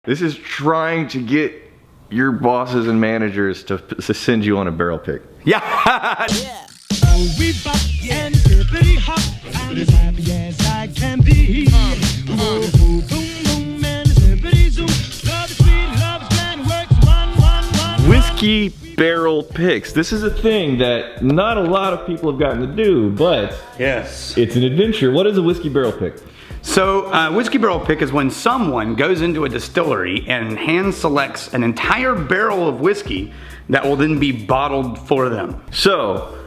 This is trying to get your bosses and managers to send you on a barrel pick. Yeah. We bop and hippity hop. I'm as happy as I can be. Boom, boom, and hippity zoom. Love is sweet, love is grand, works one. Whiskey barrel picks. This is a thing that not a lot of people have gotten to do, but yes, it's an adventure. What is a whiskey barrel pick? So, whiskey barrel pick is when someone goes into a distillery and hand selects an entire barrel of whiskey that will then be bottled for them. So,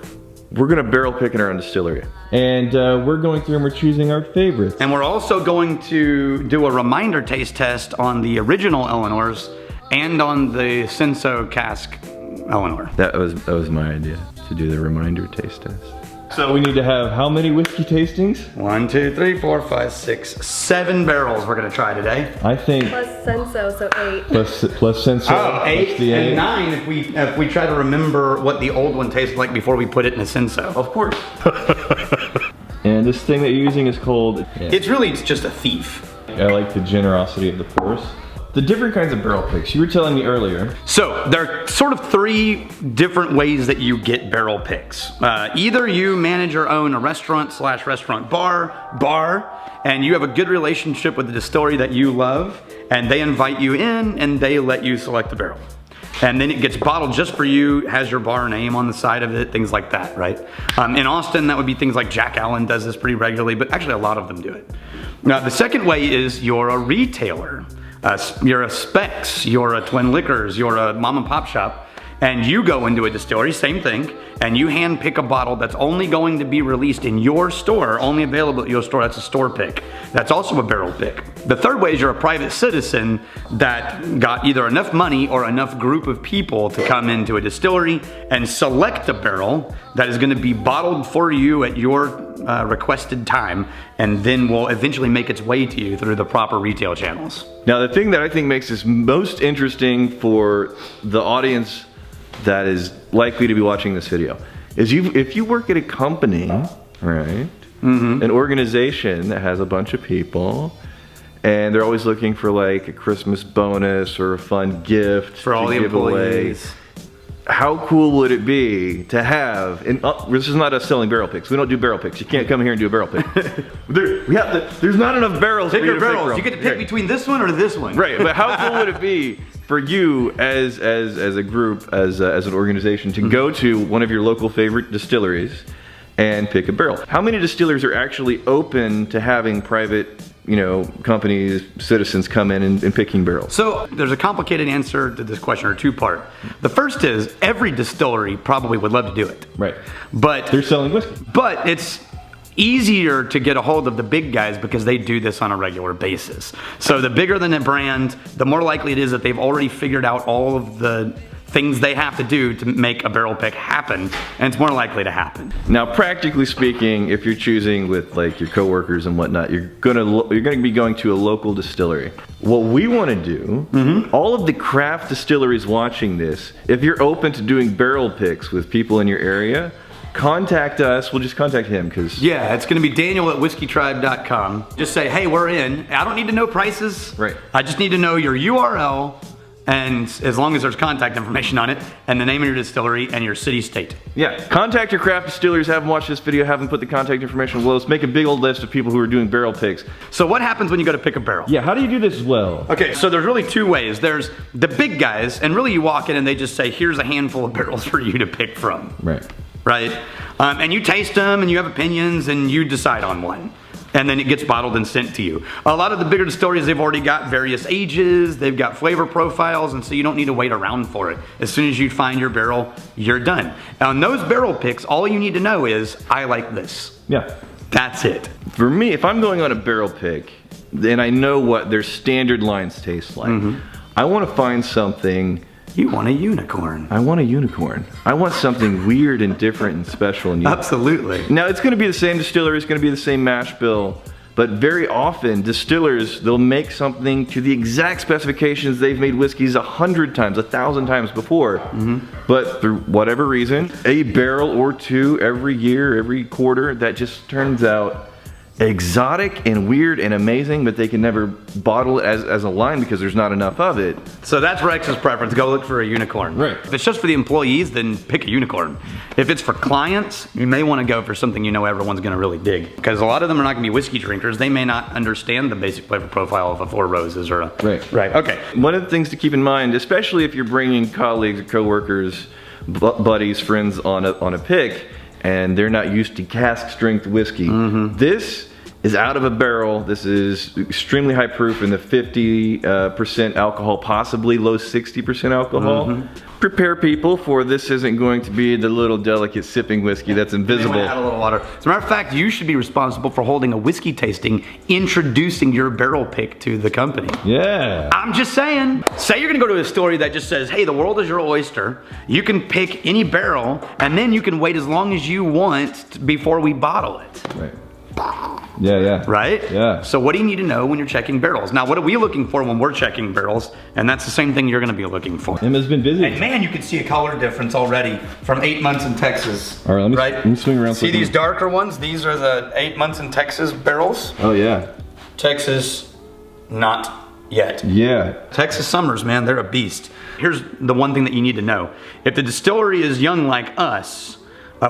we're gonna barrel pick in our own distillery. And we're going through and we're choosing our favorites. And we're also going to do a reminder taste test on the original Eleanor's and on the Senso cask Eleanor. That was my idea, to do the reminder taste test. So we need to have how many whiskey tastings? 1, 2, 3, 4, 5, 6, 7 barrels we're gonna try today. I think plus Senso, so 8. Plus Senso. Oh, 8 the and 9 if we try to remember what the old one tasted like before we put it in a Senso. Of course. And this thing that you're using is called... It's just a thief. I like the generosity of the pours. The different kinds of barrel picks, you were telling me earlier. So there are sort of 3 different ways that you get barrel picks. Either you manage or own a restaurant/restaurant bar, and you have a good relationship with the distillery that you love, and they invite you in and they let you select the barrel. And then it gets bottled just for you, has your bar name on the side of it, things like that, right? In Austin, that would be things like Jack Allen does this pretty regularly, but actually a lot of them do it. Now, the second way is you're a retailer. You're a Specs, you're a Twin Liquors, you're a mom and pop shop, and you go into a distillery, same thing, and you hand pick a bottle that's only going to be released in your store, only available at your store. That's a store pick. That's also a barrel pick. The third way is you're a private citizen that got either enough money or enough group of people to come into a distillery and select a barrel that is going to be bottled for you at your requested time, and then will eventually make its way to you through the proper retail channels. Now, the thing that I think makes this most interesting for the audience that is likely to be watching this video is if you work at a company, right? An organization that has a bunch of people, and they're always looking for like a Christmas bonus or a fun gift for all the employees. How cool would it be to have, and this is not us selling barrel picks. We don't do barrel picks. You can't come here and do a barrel pick. There's not enough barrels. Pick your barrels. You get to pick between this one or this one. Right, but how cool would it be for you as a group, as an organization, to go to one of your local favorite distilleries and pick a barrel? How many distillers are actually open to having private, companies, citizens come in and picking barrels? So there's a complicated answer to this question, or 2-part. The first is every distillery probably would love to do it. Right. But they're selling whiskey. But it's easier to get a hold of the big guys because they do this on a regular basis. So the bigger the brand, the more likely it is that they've already figured out all of the things they have to do to make a barrel pick happen, and it's more likely to happen. Now, practically speaking, if you're choosing with like your coworkers and whatnot, you're gonna be going to a local distillery. What we want to do, all of the craft distilleries watching this, if you're open to doing barrel picks with people in your area, contact us. We'll just contact him because... Yeah, it's going to be Daniel at whiskeytribe.com. Just say, hey, we're in. I don't need to know prices. Right. I just need to know your URL, and as long as there's contact information on it, and the name of your distillery and your city, state. Yeah, contact your craft distillers, have them watch this video, have them put the contact information below. Let's make a big old list of people who are doing barrel picks. So what happens when you go to pick a barrel? Yeah, how do you do this well? Okay, so there's really 2 ways. There's the big guys, and really you walk in and they just say, here's a handful of barrels for you to pick from. Right? And you taste them and you have opinions and you decide on one. And then it gets bottled and sent to you. A lot of the bigger distilleries, they've already got various ages, they've got flavor profiles, and so you don't need to wait around for it. As soon as you find your barrel, you're done. On those barrel picks, all you need to know is, I like this. Yeah. That's it. For me, if I'm going on a barrel pick, then I know what their standard lines taste like. I want to find something... You want a unicorn. I want a unicorn. I want something weird and different and special and unique. Absolutely. Now, it's going to be the same distillery, it's going to be the same mash bill, but very often distillers, they'll make something to the exact specifications they've made whiskeys 100 times, 1,000 times before. But through whatever reason, a barrel or 2 every year, every quarter, that just turns out exotic and weird and amazing, but they can never bottle it as a line because there's not enough of it. So that's Rex's preference. Go look for a unicorn. Right. If it's just for the employees, then pick a unicorn. If it's for clients, you may want to go for something you know everyone's going to really dig. Because a lot of them are not going to be whiskey drinkers. They may not understand the basic flavor profile of a Four Roses or a... Right. Okay. One of the things to keep in mind, especially if you're bringing colleagues, coworkers, buddies, friends on a pick, and they're not used to cask strength whiskey. This is out of a barrel. This is extremely high proof in the 50% alcohol, possibly low 60% alcohol. Prepare people for this isn't going to be the little delicate sipping whiskey that's invisible. Add a little water. As a matter of fact, you should be responsible for holding a whiskey tasting, introducing your barrel pick to the company. Yeah. I'm just saying. Say you're gonna go to a story that just says, hey, the world is your oyster. You can pick any barrel, and then you can wait as long as you want before we bottle it. Right. Yeah. Right? Yeah. So what do you need to know when you're checking barrels? Now, what are we looking for when we're checking barrels? And that's the same thing you're gonna be looking for. Emma's been busy. And man, you can see a color difference already from 8 months in Texas. All right, let me swing around. See these darker ones? These are the 8 months in Texas barrels. Oh yeah. Texas, not yet. Yeah. Texas summers, man, they're a beast. Here's the one thing that you need to know. If the distillery is young like us,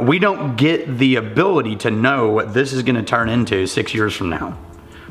we don't get the ability to know what this is gonna turn into 6 years from now.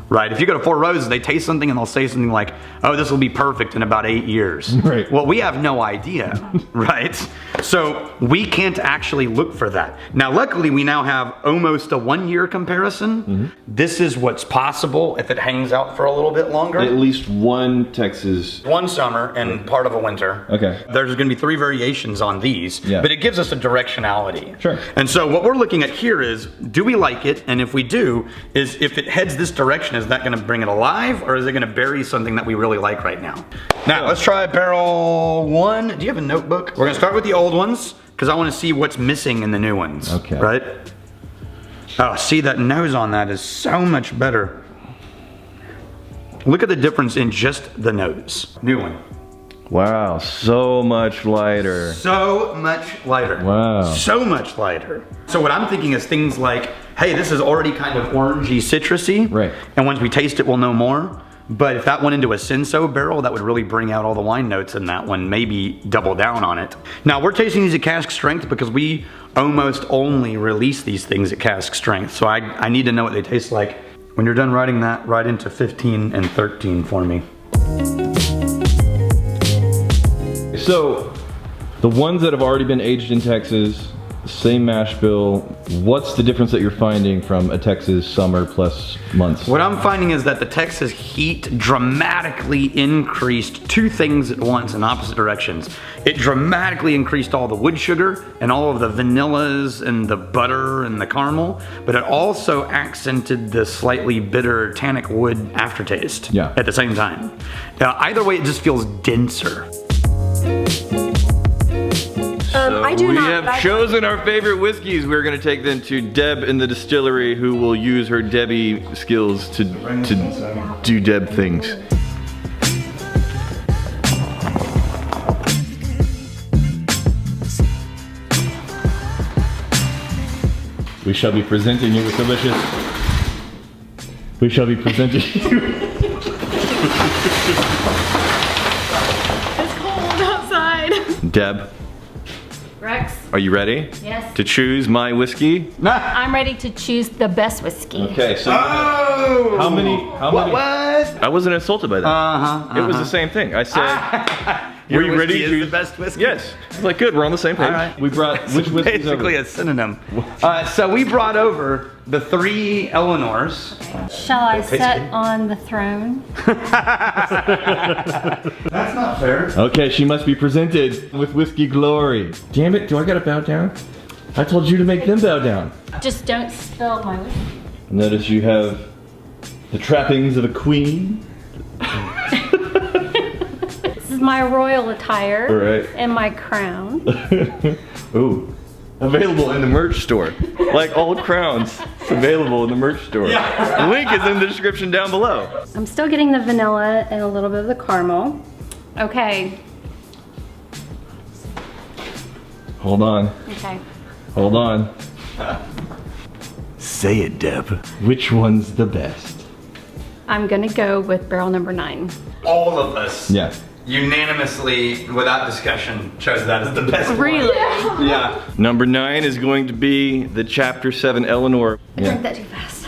Right? If you go to Four Roses, they taste something and they'll say something like, oh, this will be perfect in about 8 years. Right. Well, we have no idea, right? So we can't actually look for that. Now, luckily, we now have almost a 1 year comparison. This is what's possible if it hangs out for a little bit longer. At least one Texas. One summer and part of a winter. Okay. There's gonna be 3 variations on these, but it gives us a directionality. Sure. And so what we're looking at here is, do we like it? And if we do, is if it heads this direction, is that gonna bring it alive, or is it gonna bury something that we really like right now? Now, let's try barrel 1. Do you have a notebook? We're gonna start with the old ones, because I wanna see what's missing in the new ones. Okay. Right? Oh, see, that nose on that is so much better. Look at the difference in just the nose. New one. Wow, so much lighter. So much lighter. Wow. So much lighter. So what I'm thinking is things like, hey, this is already kind of orangey, citrusy. Right. And once we taste it, we'll know more. But if that went into a Senso barrel, that would really bring out all the wine notes in that one, maybe double down on it. Now, we're tasting these at cask strength because we almost only release these things at cask strength. So I need to know what they taste like. When you're done writing that, write into 15 and 13 for me. So, the ones that have already been aged in Texas, same mash bill, what's the difference that you're finding from a Texas summer plus months? What I'm finding is that the Texas heat dramatically increased 2 things at once in opposite directions. It dramatically increased all the wood sugar and all of the vanillas and the butter and the caramel, but it also accented the slightly bitter tannic wood aftertaste at the same time. Either way, it just feels denser. I do we have chosen our favorite whiskeys. We're going to take them to Deb in the distillery, who will use her Debbie skills to do Deb things. We shall be presenting you with delicious. We shall be presenting you. It's cold outside. Deb. Rex? Are you ready? Yes. To choose my whiskey? I'm ready to choose the best whiskey. Okay, so how many? What? I wasn't insulted by that. It was the same thing. I said, were you ready to choose the best whiskey? Yes. It's like, good, we're on the same page. All right. We brought, which whiskey? Basically a synonym. So we brought over the 3 Eleanors. Shall I sit on the throne? That's not fair. Okay, she must be presented with whiskey glory. Damn it, do I gotta bow down? I told you to make them bow down. Just don't spill my whiskey. Notice you have the trappings of a queen. This is my royal attire. All right. And my crown. Ooh. Available in the merch store. Like old crowns. It's available in the merch store. The link is in the description down below. I'm still getting the vanilla and a little bit of the caramel. Okay. Hold on. Okay. Hold on. Say it, Deb. Which one's the best? I'm gonna go with barrel number 9. All of us. Yeah. Unanimously, without discussion, chose that as the best one. Really? Yeah. Number 9 is going to be the Chapter 7 Eleanor. I drank that too fast.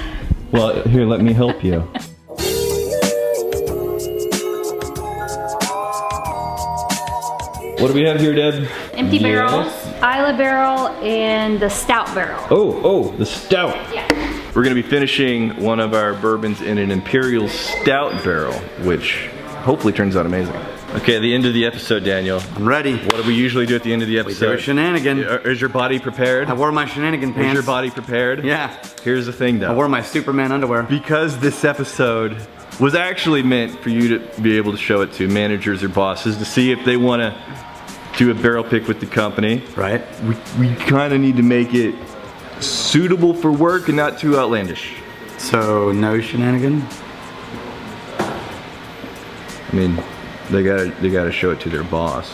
Well, here, let me help you. What do we have here, Deb? Empty barrels, Yes. Isla barrel, and the stout barrel. Oh, the stout. Yeah. We're gonna be finishing one of our bourbons in an Imperial Stout barrel, which hopefully turns out amazing. Okay, the end of the episode, Daniel. I'm ready. What do we usually do at the end of the We do a episode? shenanigan. Is your body prepared? I wore my shenanigan pants. Is your body prepared? Yeah. Here's the thing, though. I wore my Superman underwear. Because this episode was actually meant for you to be able to show it to managers or bosses to see if they want to do a barrel pick with the company. Right. We kind of need to make it suitable for work and not too outlandish. So, no shenanigan? I mean, they gotta show it to their boss.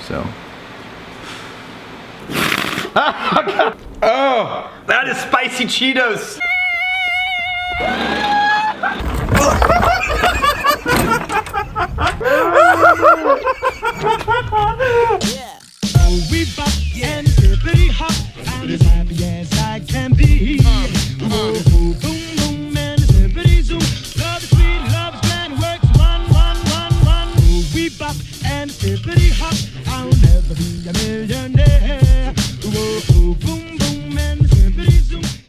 So. Oh, that is spicy Cheetos.